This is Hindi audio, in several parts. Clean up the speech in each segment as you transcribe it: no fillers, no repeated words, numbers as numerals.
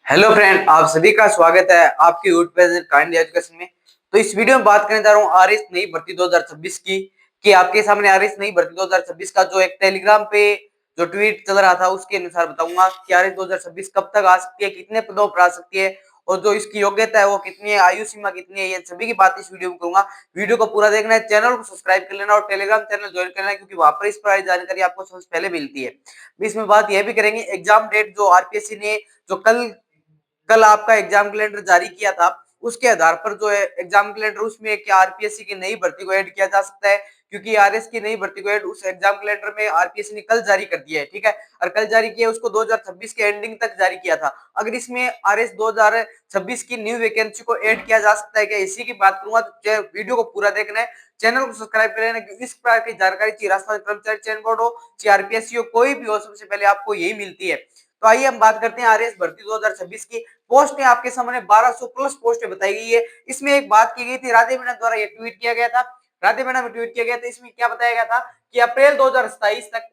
हेलो फ्रेंड, आप सभी का स्वागत है आपके यूट्यूब काइंड एजुकेशन में। तो इस वीडियो में बात करने जा रहा हूँ आरएस नई भर्ती 2026 की। कि आपके सामने आरएस नई भर्ती 2026 का जो एक टेलीग्राम पे जो ट्वीट चल रहा था उसके अनुसार बताऊंगा कि आरएस 2026 कब तक आ सकती है, कितने पदों पर आ सकती है और जो इसकी योग्यता है वो कितनी है, आयु सीमा कितनी है, ये सभी की बात इस वीडियो में करूंगा। वीडियो को पूरा देखना है, चैनल को सब्सक्राइब कर लेना और टेलीग्राम चैनल ज्वाइन करना है, क्योंकि वहां पर इस पर जानकारी आपको सबसे पहले मिलती है। इसमें बात यह भी करेंगे एग्जाम डेट जो आरपीएससी ने जो कल कल आपका एग्जाम कैलेंडर जारी किया था, उसके आधार पर जो है एग्जाम कैलेंडर उसमें क्या आरपीएससी की नई भर्ती को ऐड किया जा सकता है, क्योंकि आरएस की नई भर्ती को ऐड उस एग्जाम कैलेंडर में आरपीएससी ने कल जारी कर दिया है। ठीक है, और कल जारी किया उसको 2026 के एंडिंग तक जारी किया था। अगर इसमें आरएस 2026 की न्यू वैकेंसी को ऐड किया जा सकता है क्या, इसी की बात करूंगा। तो वीडियो को पूरा देखना है, चैनल को सब्सक्राइब कर लेना, क्योंकि इस प्रकार की जानकारी चाहिए राजस्थान कर्मचारी चयन बोर्ड हो चाहे आरपीएससी हो, कोई भी हो, सबसे पहले आपको यही मिलती है। तो आइए हम बात करते हैं आरएस भर्ती 2026 की। पोस्ट है आपके सामने 1200 प्लस पोस्ट बताई गई है। इसमें एक बात की गई थी, राधे मैडम द्वारा ये ट्वीट किया गया था। राधे मैडम ट्वीट किया गया था, इसमें क्या बताया गया था कि अप्रैल 2027 तक,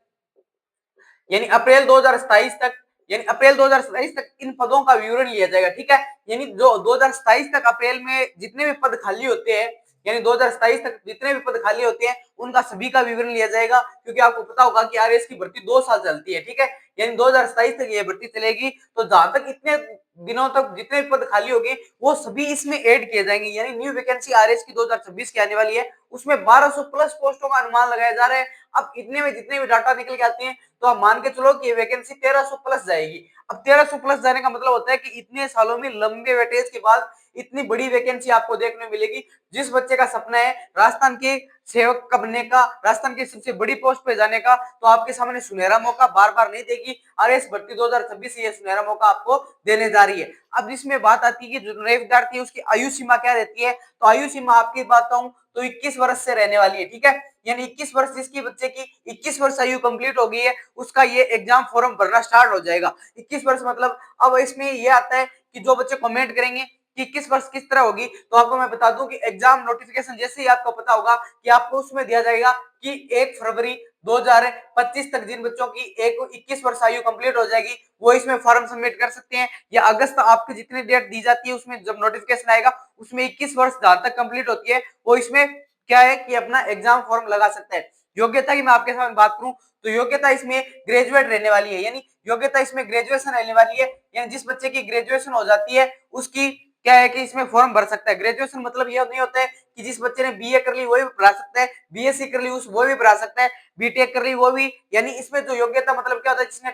यानी अप्रैल 2027 तक, यानी अप्रैल 2027 तक इन पदों का विवरण लिया जाएगा। ठीक है, यानी जो 2027 तक अप्रैल में जितने भी पद खाली होते हैं, यानी 2027 तक जितने भी पद खाली होते हैं उनका सभी का विवरण लिया जाएगा। क्योंकि आपको पता होगा कि आरएस की भर्ती 2 साल चलती है। ठीक है, यानी 2027 तक ये भर्ती चलेगी। तो जहां तक इतने दिनों तक जितने भी पद खाली होंगे वो सभी इसमें ऐड किए जाएंगे। यानी न्यू वैकेंसी आरएस की 2026 की आने वाली है, उसमें 1200 प्लस पोस्टों का अनुमान लगाया जा रहा है। अब इतने में जितने भी डाटा निकल के आते हैं तो आप मान के चलो कि ये वैकेंसी 1300 प्लस जाएगी। अब 1300 प्लस जाने का मतलब होता है कि इतने सालों में लंबे वेटेज के बाद इतनी बड़ी वैकेंसी आपको देखने मिलेगी। जिस बच्चे का सपना है राजस्थान के सेवक का बनने का, राजस्थान की सबसे बड़ी पोस्ट पे जाने का, तो आपके सामने सुनहरा मौका बार बार नहीं देगी आरएस भर्ती 2026 ये सुनहरा मौका आपको देने जा रही है। अब इसमें बात आती है कि जो नए विद्यार्थी है उसकी आयु सीमा क्या रहती है। तो आयु सीमा आपकी बात कहूं तो 21 वर्ष से रहने वाली है। ठीक है, यानी 21 वर्ष जिसकी बच्चे की 21 वर्ष आयु कंप्लीट हो गई है उसका ये एग्जाम फॉर्म भरना स्टार्ट हो जाएगा। 21 वर्ष मतलब अब इसमें ये आता है कि जो बच्चे कमेंट करेंगे कि 21 वर्ष किस तरह होगी, तो आपको मैं बता दूं कि एग्जाम नोटिफिकेशन जैसे ही आपको पता होगा कि आपको उसमें दिया जाएगा कि 1 फरवरी 2025 तक जिन बच्चों की 21 वर्ष आयु कंप्लीट हो जाएगी वो इसमें फॉर्म सबमिट कर सकते हैं। या अगस्त आपकी जितनी डेट दी जाती है उसमें जब नोटिफिकेशन आएगा उसमें 21 वर्ष जहां तक कंप्लीट होती है वो इसमें क्या है कि अपना एग्जाम फॉर्म लगा सकता है। योग्यता की मैं आपके साथ बात करूं तो योग्यता इसमें ग्रेजुएट रहने वाली है, यानी योग्यता इसमें ग्रेजुएशन रहने वाली है। यानी जिस बच्चे की ग्रेजुएशन हो जाती है उसकी क्या है कि इसमें फॉर्म भर सकता है। ग्रेजुएशन मतलब यह नहीं होता है कि जिस बच्चे ने बीए कर ली वो भी भरा सकता है, बीएससी कर ली वो भी भरा सकता है, बीटेक कर ली वो भी। यानी इसमें जो योग्यता मतलब क्या होता है, जिसने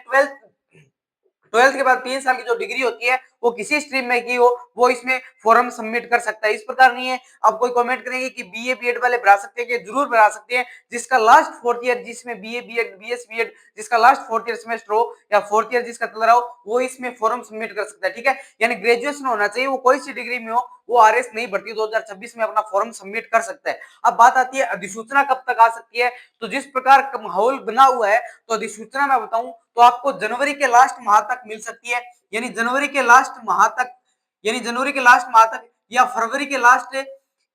12th के बाद 3 साल की जो डिग्री होती है वो किसी स्ट्रीम में की हो वो इसमें फॉर्म सबमिट कर सकता है। इस प्रकार नहीं है अब कोई कमेंट करेंगे कि बीए बीएड वाले भरा सकते हैं, कि जरूर भरा सकते हैं। जिसका लास्ट 4th ईयर जिसमें बीए बीएड बीएस बीएड जिसका लास्ट 4th ईयर सेमेस्टर हो या 4th ईयर जिसका चल रहा हो वो इसमें फॉर्म सबमिट कर सकता है। ठीक है, यानी ग्रेजुएशन होना चाहिए, वो कोई सी डिग्री में हो वो आरएस नई भर्ती 2026 में अपना फॉर्म सबमिट कर सकता है। अब बात आती है अधिसूचना कब तक आ सकती है। तो जिस प्रकार का माहौल बना हुआ है तो अधिसूचना मैं बताऊं तो आपको जनवरी के लास्ट माह तक मिल सकती है। यानी जनवरी के लास्ट माह तक, यानी जनवरी के लास्ट माह तक या फरवरी के लास्ट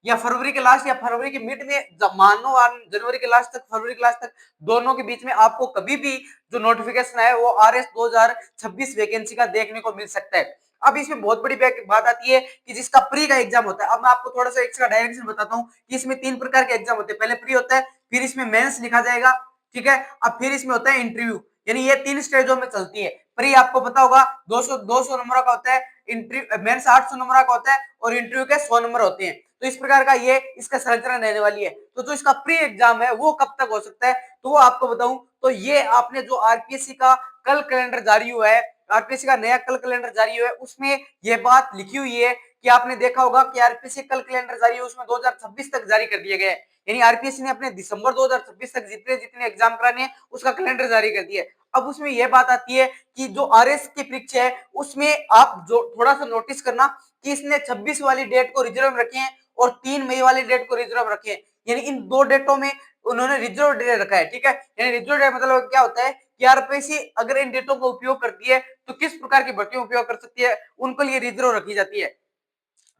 या फरवरी के लास्ट या फरवरी के मिड में, मानो जनवरी के लास्ट तक फरवरी के लास्ट तक दोनों के बीच में आपको कभी भी जो नोटिफिकेशन है वो आरएस 2026 वैकेंसी का देखने को मिल सकता है। अब इसमें बहुत बड़ी बात आती है कि जिसका प्री का एग्जाम होता है। अब मैं आपको थोड़ा सा इसका डायरेक्शन बताता हूँ कि इसमें 3 प्रकार के एग्जाम होते हैं। पहले प्री होता है, फिर इसमें मेंस लिखा जाएगा। ठीक है, अब फिर इसमें होता है इंटरव्यू। यानी ये 3 स्टेजों में चलती है। प्री आपको पता होगा 200 नंबर का होता है, इंटरव्यू मेंस 800 नंबर का होता है और इंटरव्यू के 100 नंबर होते हैं। तो इस प्रकार का ये इसका संरचना रहने वाली है। तो जो इसका प्री एग्जाम है वो कब तक हो सकता है तो वो आपको बताऊं तो ये आपने जो आरपीएससी का कल कैलेंडर जारी हुआ है, आरपीएससी का नया कल कैलेंडर जारी हुआ है उसमें ये बात लिखी हुई है कि आपने देखा होगा कि आरपीएससी कल कैलेंडर जारी है उसमें 2026 तक जारी कर दिया गया है। यानी आरपीएससी ने अपने दिसंबर 2026 तक जितने जितने एग्जाम कराने हैं उसका कैलेंडर जारी कर दिया है। अब उसमें यह बात आती है कि जो आरएस की परीक्षा है उसमें आप जो थोड़ा सा नोटिस करना कि इसने 26 वाली डेट को रिजर्व रखे हैं और 3 मई वाली डेट को रिजर्व रखे हैं। यानी इन 2 डेटों में उन्होंने रिजर्व डेट रखा है। ठीक है, यानी रिजर्व डेट मतलब क्या होता है कि आरपीएससी अगर इन डेटों का उपयोग करती है तो किस प्रकार की भर्तियों उपयोग कर सकती है उनको लिए रिजर्व रखी जाती है।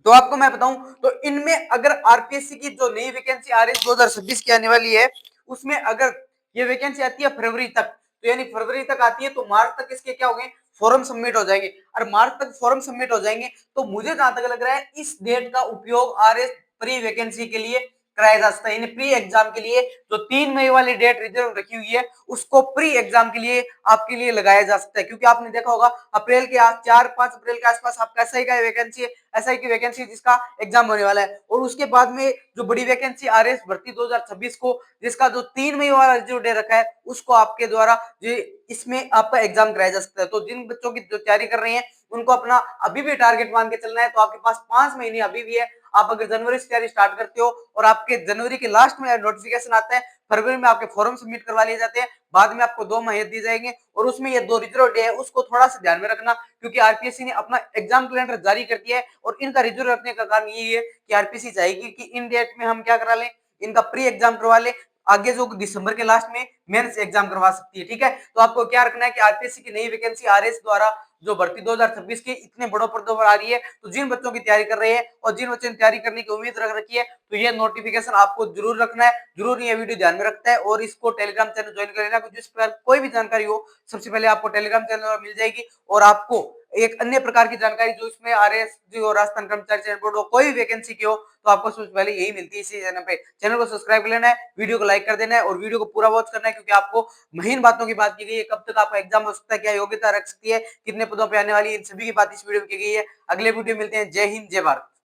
तो आपको मैं बताऊं तो इनमें अगर आरपीएससी की जो नई वैकेंसी आरएस 2026 की आने वाली है उसमें अगर ये वैकेंसी आती है फरवरी तक, तो यानी फरवरी तक आती है तो मार्च तक इसके क्या हो गए फॉर्म सबमिट हो जाएंगे और मार्च तक फॉर्म सबमिट हो जाएंगे, तो मुझे जहां तक लग रहा है इस डेट का उपयोग आरएस प्री वैकेंसी के लिए कराया जा सकता है। प्री एग्जाम के लिए जो 3 मई वाली डेट रिजर्व रखी हुई है उसको प्री एग्जाम के लिए आपके लिए लगाया जा सकता है, क्योंकि आपने देखा होगा अप्रैल के 4-5 अप्रैल के आसपास आपका एसआई का वैकेंसी है, एसआई की वैकेंसी जिसका एग्जाम होने वाला है, और उसके बाद में जो बड़ी वैकेंसी आरएस भर्ती 2026 को जिसका जो 3 मई वाला रिजर्व डे रखा है उसको आपके द्वारा इसमें आपका एग्जाम कराया जा सकता है। तो जिन बच्चों की जो तैयारी कर रहे हैं उनको अपना अभी भी टारगेट मान के चलना है, तो आपके पास 5 महीने अभी भी है। आप अगर जनवरी से तैयारी स्टार्ट करते हो और आपके जनवरी के लास्ट में नोटिफिकेशन आता है, फरवरी में आपके फॉर्म सबमिट करवा लिए जाते हैं, बाद में आपको 2 महीने दिए जाएंगे, और उसमें ये 2 रिजर्व डे है उसको थोड़ा सा ध्यान में रखना, क्योंकि आरपीएससी ने अपना एग्जाम कैलेंडर जारी कर दिया है और इनका रिजर्व रखने का कारण यही है कि आरपीएससी चाहेगी कि इन डेट में हम क्या करा लें, इनका प्री एग्जाम करवा ले, आगे जो दिसंबर के लास्ट में मेंस एग्जाम करवा सकती है। ठीक है, तो आपको क्या रखना है कि आरपीएससी की नई वैकेंसी आरएस द्वारा जो भर्ती 2026 की इतने बड़ों पदों पर आ रही है, तो जिन बच्चों की तैयारी कर रहे हैं और जिन बच्चों ने तैयारी करने की उम्मीद रख रखी है, तो ये नोटिफिकेशन आपको जरूर रखना है, जरूर ये वीडियो ध्यान में रखता है, और इसको टेलीग्राम चैनल ज्वाइन कर लेना, जिस प्रकार कोई भी जानकारी हो सबसे पहले आपको टेलीग्राम चैनल पर मिल जाएगी, और आपको एक अन्य प्रकार की जानकारी जो इसमें आरएस जो राजस्थान कर्मचारी चयन बोर्ड हो कोई भी वैकेंसी की हो, तो आपको सबसे पहले यही मिलती है इसी चैनल पे। चैनल को सब्सक्राइब कर लेना है, वीडियो को लाइक कर देना है और वीडियो को पूरा वॉच करना है, क्योंकि आपको महीन बातों की बात की गई है, कब तक आपका एग्जाम हो सकता है, क्या योग्यता रख सकती है, कितने पदों पर आने वाली है, इन सभी की बात इस वीडियो में की गई है। अगले वीडियो मिलते हैं। जय हिंद, जय भारत।